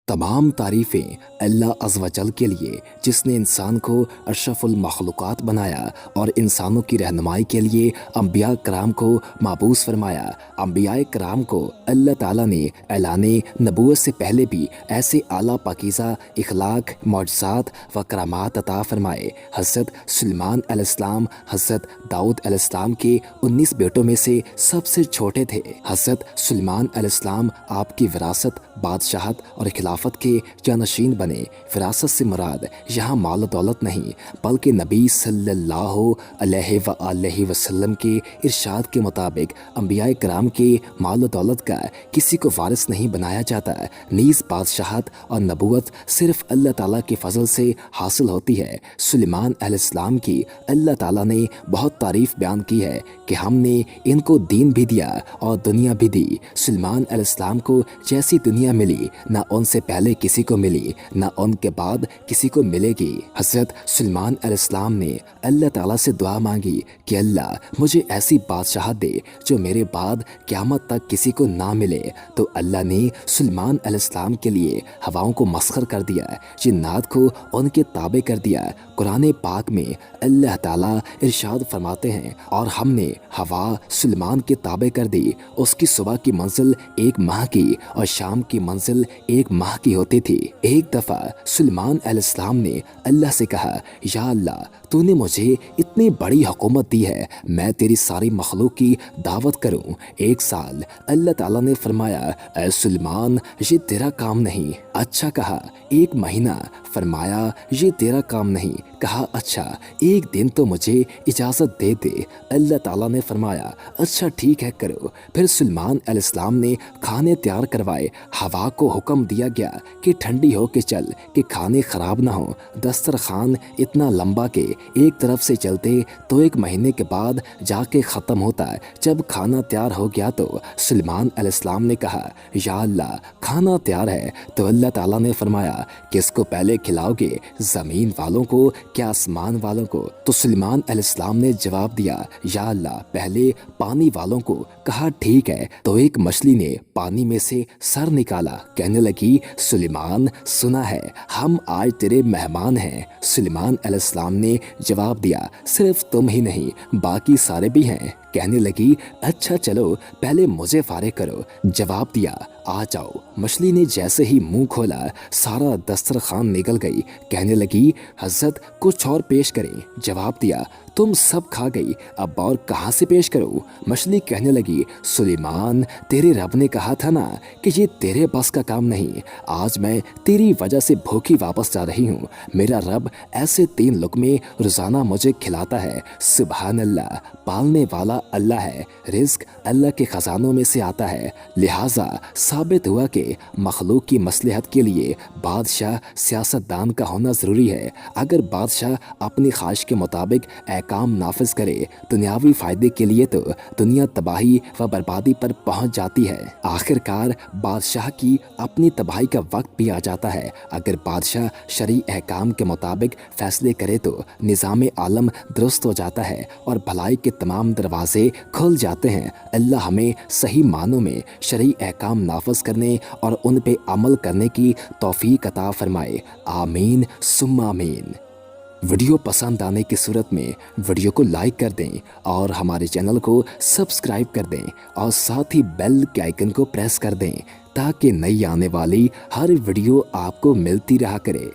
तमाम तारीफ़ें अल्लाह अज़्ज़ व जल के लिए जिसने इंसान को अशरफुल मखलूक़ात बनाया और इंसानों की रहनुमाई के लिए अंबिया कराम को माबूस फरमाया। अंबिया कराम को अल्लाह ताला ने ऐलाने नबूवत से पहले भी ऐसे आला पाकीज़ा इखलाक मौजज़ात व करामात अता फरमाए। हज़रत सुलेमान अलैहिस्सलाम हज़रत दाऊद अलैहिस्सलाम के 19 बेटों में से सबसे छोटे थे। हज़रत सुलेमान अलैहिस्सलाम आपकी विरासत बादशाहत और खिलाफत के जानशीन बने। विरासत से मुराद यहाँ माल दौलत नहीं बल्कि नबी सल्लल्लाहु अलैहि वसल्लम के इरशाद के मुताबिक अंबिया कराम के माल दौलत का किसी को वारिस नहीं बनाया जाता। नीज़ बादशाहत और नबूवत सिर्फ अल्लाह ताला के फजल से हासिल होती है। सुलेमान अलैहिस्सलाम की अल्लाह ताला ने बहुत तारीफ बयान की है कि हमने इनको दीन भी दिया और दुनिया भी दी। सुलेमान अलैहिस्सलाम को जैसी दुनिया मिली ना उनसे पहले किसी को मिली ना उनके बाद किसी को मिलेगी। हज़रत सुलेमान अलैहिस्सलाम ने अल्लाह ताला से दुआ मांगी कि अल्लाह मुझे ऐसी बादशाहत दे जो मेरे बाद क़यामत तक किसी को ना मिले। तो अल्लाह ने सुलेमान अलैहिस्सलाम के लिए हवाओं को मस्खर कर दिया, जिन्नात को उनके ताबे कर दिया। कुरान पाक में अल्लाह ताला इरशाद फरमाते हैं, और हमने हवा सुलेमान के ताबे कर दी। उसकी सुबह की मंजिल 1 माह की और शाम की मंजिल 1 माह की होती थी। एक दफ़ा सुलेमान अलैहिस्सलाम ने अल्लाह से कहा, या अल्लाह तूने मुझे इतनी बड़ी हुकूमत दी है, मैं तेरी सारी मखलूक की दावत करूं। 1 साल अल्लाह ताला ने फरमाया, ऐ सुलेमान ये तेरा काम नहीं। अच्छा कहा। 1 महीना फरमाया, ये तेरा काम नहीं। कहा अच्छा 1 दिन तो मुझे इजाज़त दे दे। अल्लाह ताला ने फरमाया, अच्छा ठीक है करो। फिर सुलेमान अलैहिस्सलाम ने खाने तैयार करवाए। हवा को हुक्म दिया गया कि ठंडी हो के चल कि खाने ख़राब ना हो। दस्तरखान इतना लंबा कि एक तरफ से चलते तो 1 महीने के बाद जाके ख़त्म होता। जब खाना तैयार हो गया तो सुलेमान अलैहिस्सलाम ने कहा, या अल्लाह खाना तैयार है। तो अल्लाह ताला ने फरमाया, किसको पहले खिलाओगे, ज़मीन वालों को क्या आसमान वालों को? तो सुलेमान अलैहिस्सलाम ने जवाब दिया, या अल्लाह पहले पानी वालों को। कहा ठीक है। तो एक मछली ने पानी में से सर निकाला, कहने लगी, सुलेमान सुना है हम आज तेरे मेहमान हैं। सुलेमान अलैहिस्सलाम ने जवाब दिया, सिर्फ तुम ही नहीं बाकी सारे भी हैं। कहने लगी, अच्छा चलो पहले मुझे फारे करो। जवाब दिया, आ जाओ। मछली ने जैसे ही मुंह खोला सारा दस्तरखान निकल गई। कहने लगी, हज़रत कुछ और पेश करें। जवाब दिया, तुम सब खा गई, अब और कहाँ से पेश करूँ? मछली कहने लगी, सुलेमान तेरे रब ने कहा था ना कि ये तेरे बस का काम नहीं। आज मैं तेरी वजह से भूखी वापस जा रही हूँ। मेरा रब ऐसे 3 लुक़मे रोज़ाना मुझे खिलाता है। सुभान अल्लाह, पालने वाला अल्लाह है, रिज़्क अल्लाह के ख़जानों में से आता है। लिहाजा साबित हुआ कि मखलूक की मसलहत के लिए बादशाह सियासतदान का होना ज़रूरी है। अगर बादशाह अपनी ख्वाहिश के मुताबिक काम नाफिज करे दुनियावी फ़ायदे के लिए तो दुनिया तबाही व बर्बादी पर पहुंच जाती है। आखिरकार बादशाह की अपनी तबाही का वक्त भी आ जाता है। अगर बादशाह शरई अहकाम के मुताबिक फ़ैसले करे तो निज़ाम आलम दुरुस्त हो जाता है और भलाई के तमाम दरवाजे खुल जाते हैं। अल्लाह हमें सही मानों में शरई अहकाम नाफिज करने और उन पे अमल करने की तौफीक अता फरमाए। आमीन सुम्मा आमीन। वीडियो पसंद आने की सूरत में वीडियो को लाइक कर दें और हमारे चैनल को सब्सक्राइब कर दें और साथ ही बेल के आइकन को प्रेस कर दें ताकि नई आने वाली हर वीडियो आपको मिलती रहा करे।